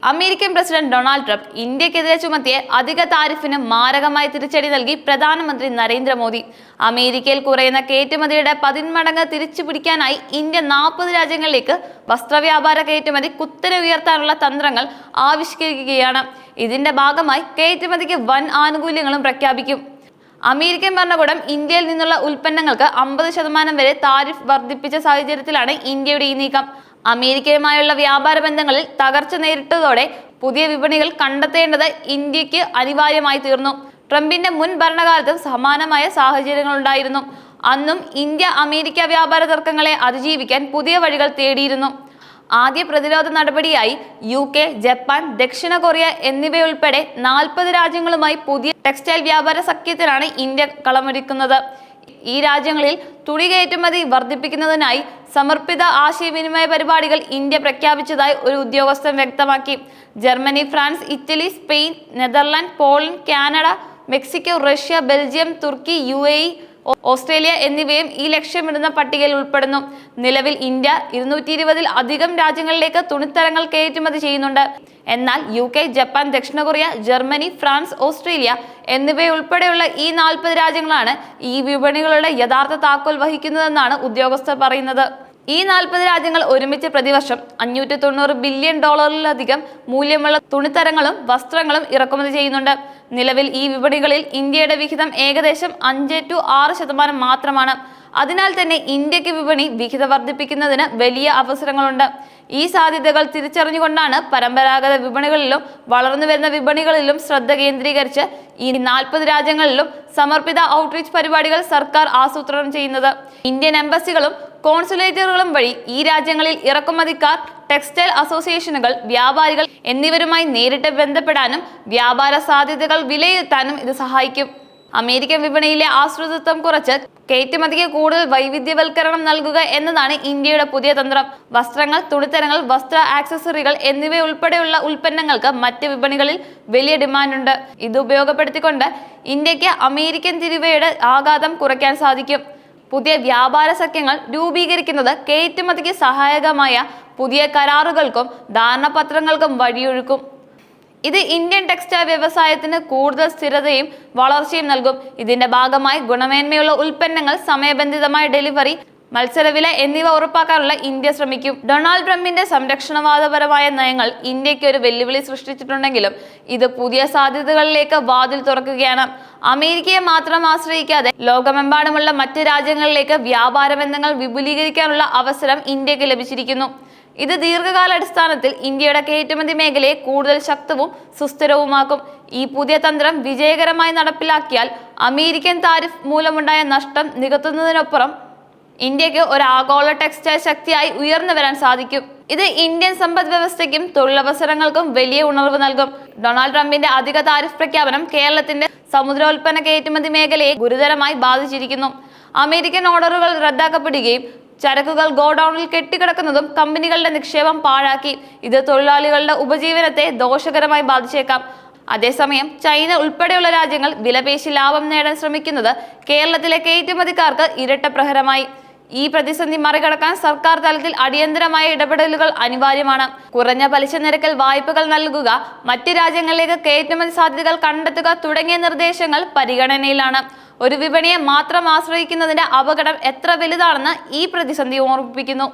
American president Donald Trump ഇന്ത്യക്കെതിരെ ചുമത്തിയ അധിക താരിഫിന് മാരകമായ തിരിച്ചടി നൽകി പ്രധാനമന്ത്രി നരേന്ദ്രമോദി. അമേരിക്കയിൽ കുറയുന്ന കയറ്റുമതിയുടെ 10 മടങ്ങ് തിരിച്ചു പിടിക്കാനായി ഇന്ത്യ 40 രാജ്യങ്ങളിലേക്ക് വസ്ത്രവ്യാപാര കയറ്റുമതി കുത്തനെ ഉയർത്താനുള്ള തന്ത്രങ്ങൾ ആവിഷ്കരിക്കുകയാണ്. ഇതിന്റെ ഭാഗമായി കയറ്റുമതിക്ക് വൻ ആനുകൂല്യങ്ങളും പ്രഖ്യാപിക്കും. അമേരിക്കൻ ഭരണകൂടം ഇന്ത്യയിൽ നിന്നുള്ള ഉൽപ്പന്നങ്ങൾക്ക് 50% വരെ താരിഫ് വർദ്ധിപ്പിച്ച സാഹചര്യത്തിലാണ് ഇന്ത്യയുടെ ഈ നീക്കം. അമേരിക്കയുമായുള്ള വ്യാപാര ബന്ധങ്ങളിൽ തകർച്ച നേരിട്ടതോടെ പുതിയ വിപണികൾ കണ്ടെത്തേണ്ടത് ഇന്ത്യക്ക് അനിവാര്യമായി തീർന്നു. ട്രംപിന്റെ മുൻ ഭരണകാലത്തും സമാനമായ സാഹചര്യങ്ങളുണ്ടായിരുന്നു. അന്നും ഇന്ത്യ അമേരിക്ക വ്യാപാര തർക്കങ്ങളെ അതിജീവിക്കാൻ പുതിയ വഴികൾ തേടിയിരുന്നു. ആദ്യ പ്രതിരോധ നടപടിയായി UK, ജപ്പാൻ, ദക്ഷിണ കൊറിയ എന്നിവയുൾപ്പെടെ 40 രാജ്യങ്ങളുമായി പുതിയ ടെക്സ്റ്റൈൽ വ്യാപാര സഖ്യത്തിനാണ് ഇന്ത്യ കളമൊരുക്കുന്നത്. ഈ രാജ്യങ്ങളിൽ തുണി കയറ്റുമതി വർദ്ധിപ്പിക്കുന്നതിനായി സമർപ്പിത ആശയവിനിമയ പരിപാടികൾ ഇന്ത്യ പ്രഖ്യാപിച്ചതായി ഒരു ഉദ്യോഗസ്ഥൻ വ്യക്തമാക്കി. Germany, France, Italy, Spain, Netherland, Poland, Canada, Mexico, Russia, Belgium, Turkey, UAE, Australia എന്നിവയും ഈ ലക്ഷ്യമിടുന്ന പട്ടികയിൽ ഉൾപ്പെടുന്നു. നിലവിൽ ഇന്ത്യ 220-ൽ അധികം രാജ്യങ്ങളിലേക്ക് തുണിത്തരങ്ങൾ കയറ്റുമതി ചെയ്യുന്നുണ്ട്. എന്നാൽ UK, ജപ്പാൻ, ദക്ഷിണ കൊറിയ, ജർമ്മനി, ഫ്രാൻസ്, ഓസ്ട്രേലിയ എന്നിവയുൾപ്പെടെയുള്ള ഈ 40 രാജ്യങ്ങളാണ് ഈ വിപണികളുടെ യഥാർത്ഥ താക്കോൽ വഹിക്കുന്നതെന്നാണ് ഉദ്യോഗസ്ഥർ പറയുന്നത്. ഈ 40 രാജ്യങ്ങൾ ഒരുമിച്ച് പ്രതിവർഷം $590 ബില്യൺ മൂല്യമുള്ള തുണിത്തരങ്ങളും വസ്ത്രങ്ങളും ഇറക്കുമതി ചെയ്യുന്നുണ്ട്. നിലവിൽ ഈ വിപണികളിൽ ഇന്ത്യയുടെ വിഹിതം ഏകദേശം 5-6% മാത്രമാണ്. അതിനാൽ തന്നെ ഇന്ത്യക്ക് വിപണി വിഹിതം വർദ്ധിപ്പിക്കുന്നതിന് വലിയ അവസരങ്ങളുണ്ട്. ഈ സാധ്യതകൾ തിരിച്ചറിഞ്ഞുകൊണ്ടാണ് പരമ്പരാഗത വിപണികളിലും വളർന്നു വരുന്ന വിപണികളിലും ശ്രദ്ധ കേന്ദ്രീകരിച്ച് ഈ 40 രാജ്യങ്ങളിലും സമർപ്പിത ഔട്ട്റീച്ച് പരിപാടികൾ സർക്കാർ ആസൂത്രണം ചെയ്യുന്നത്. ഇന്ത്യൻ എംബസികളും കോൺസുലേറ്റുകളും വഴി ഈ രാജ്യങ്ങളിൽ ഇറക്കുമതിക്കാർ, ടെക്സ്റ്റൈൽ അസോസിയേഷനുകൾ, വ്യാപാരികൾ എന്നിവരുമായി നേരിട്ട് ബന്ധപ്പെടാനും വ്യാപാര സാധ്യതകൾ വിലയിരുത്താനും ഇത് സഹായിക്കും. അമേരിക്കൻ വിപണിയിലെ ആശ്രിതത്വം കുറച്ച് കയറ്റുമതിക്ക് കൂടുതൽ വൈവിധ്യവൽക്കരണം നൽകുക എന്നതാണ് ഇന്ത്യയുടെ പുതിയ തന്ത്രം. വസ്ത്രങ്ങൾ, തുണിത്തരങ്ങൾ, വസ്ത്ര ആക്സസറികൾ എന്നിവയുൾപ്പെടെയുള്ള ഉൽപ്പന്നങ്ങൾക്ക് മറ്റ് വിപണികളിൽ വലിയ ഡിമാൻഡുണ്ട്. ഇത് ഉപയോഗപ്പെടുത്തിക്കൊണ്ട് ഇന്ത്യക്ക് അമേരിക്കൻ തിരിമറിയുടെ ആഘാതം കുറയ്ക്കാൻ സാധിക്കും. പുതിയ വ്യാപാര സഖ്യങ്ങൾ രൂപീകരിക്കുന്നത് കയറ്റുമതിക്ക് സഹായകമായ പുതിയ കരാറുകൾക്കും ധാരണാപത്രങ്ങൾക്കും വഴിയൊഴുക്കും. ഇത് ഇന്ത്യൻ ടെക്സ്റ്റൈൽ വ്യവസായത്തിന് കൂടുതൽ സ്ഥിരതയും വളർച്ചയും നൽകും. ഇതിന്റെ ഭാഗമായി ഗുണമേന്മയുള്ള ഉൽപ്പന്നങ്ങൾ, സമയബന്ധിതമായ ഡെലിവറി, മത്സരവില എന്നിവ ഉറപ്പാക്കാനുള്ള ഇന്ത്യ ശ്രമിക്കും. ഡൊണാൾഡ് ട്രംപിന്റെ സംരക്ഷണവാദപരമായ നയങ്ങൾ ഇന്ത്യക്ക് ഒരു വെല്ലുവിളി സൃഷ്ടിച്ചിട്ടുണ്ടെങ്കിലും ഇത് പുതിയ സാധ്യതകളിലേക്ക് വാതിൽ തുറക്കുകയാണ്. അമേരിക്കയെ മാത്രം ആശ്രയിക്കാതെ ലോകമെമ്പാടുമുള്ള മറ്റ് രാജ്യങ്ങളിലേക്ക് വ്യാപാര ബന്ധങ്ങൾ വിപുലീകരിക്കാനുള്ള അവസരം ഇന്ത്യക്ക് ലഭിച്ചിരിക്കുന്നു. ഇത് ദീർഘകാലാടിസ്ഥാനത്തിൽ ഇന്ത്യയുടെ കയറ്റുമതി മേഖലയെ കൂടുതൽ ശക്തവും സുസ്ഥിരവുമാക്കും. ഈ പുതിയ തന്ത്രം വിജയകരമായി നടപ്പിലാക്കിയാൽ അമേരിക്കൻ താരിഫ് മൂലമുണ്ടായ നഷ്ടം നികത്തുന്നതിനൊപ്പം ഇന്ത്യക്ക് ഒരു ആഗോള ടെക്സ്റ്റൈൽ ശക്തിയായി ഉയർന്നു വരാൻ സാധിക്കും. ഇത് ഇന്ത്യൻ സമ്പദ് വ്യവസ്ഥയ്ക്കും തൊഴിലവസരങ്ങൾക്കും വലിയ ഉണർവ് നൽകും. ഡൊണാൾഡ് ട്രംപിന്റെ അധിക താരിഫ് പ്രഖ്യാപനം കേരളത്തിന്റെ സമുദ്രോൽപ്പന്ന കയറ്റുമതി മേഖലയെ ഗുരുതരമായി ബാധിച്ചിരിക്കുന്നു. അമേരിക്കൻ ഓർഡറുകൾ റദ്ദാക്കപ്പെടുകയും ചരക്കുകൾ ഗോഡൌണിൽ കെട്ടിക്കിടക്കുന്നതും കമ്പനികളുടെ നിക്ഷേപം പാഴാക്കി. ഇത് തൊഴിലാളികളുടെ ഉപജീവനത്തെ ദോഷകരമായി ബാധിച്ചേക്കാം. അതേസമയം ചൈന ഉൾപ്പെടെയുള്ള രാജ്യങ്ങൾ വിലപേശി ലാഭം നേടാൻ ശ്രമിക്കുന്നത് കേരളത്തിലെ കയറ്റുമതിക്കാർക്ക് ഇരട്ട പ്രഹരമായി. ഈ പ്രതിസന്ധി മറികടക്കാൻ സർക്കാർ തലത്തിൽ അടിയന്തരമായ ഇടപെടലുകൾ അനിവാര്യമാണ്. കുറഞ്ഞ പലിശ നിരക്കിൽ വായ്പകൾ നൽകുക, മറ്റ് രാജ്യങ്ങളിലേക്ക് കയറ്റുമതി സാധ്യതകൾ കണ്ടെത്തുക തുടങ്ങിയ നിർദ്ദേശങ്ങൾ പരിഗണനയിലാണ്. ഒരു വിപണിയെ മാത്രം ആശ്രയിക്കുന്നതിന്റെ അപകടം എത്ര വലുതാണെന്ന് ഈ പ്രതിസന്ധി ഓർമ്മിപ്പിക്കുന്നു.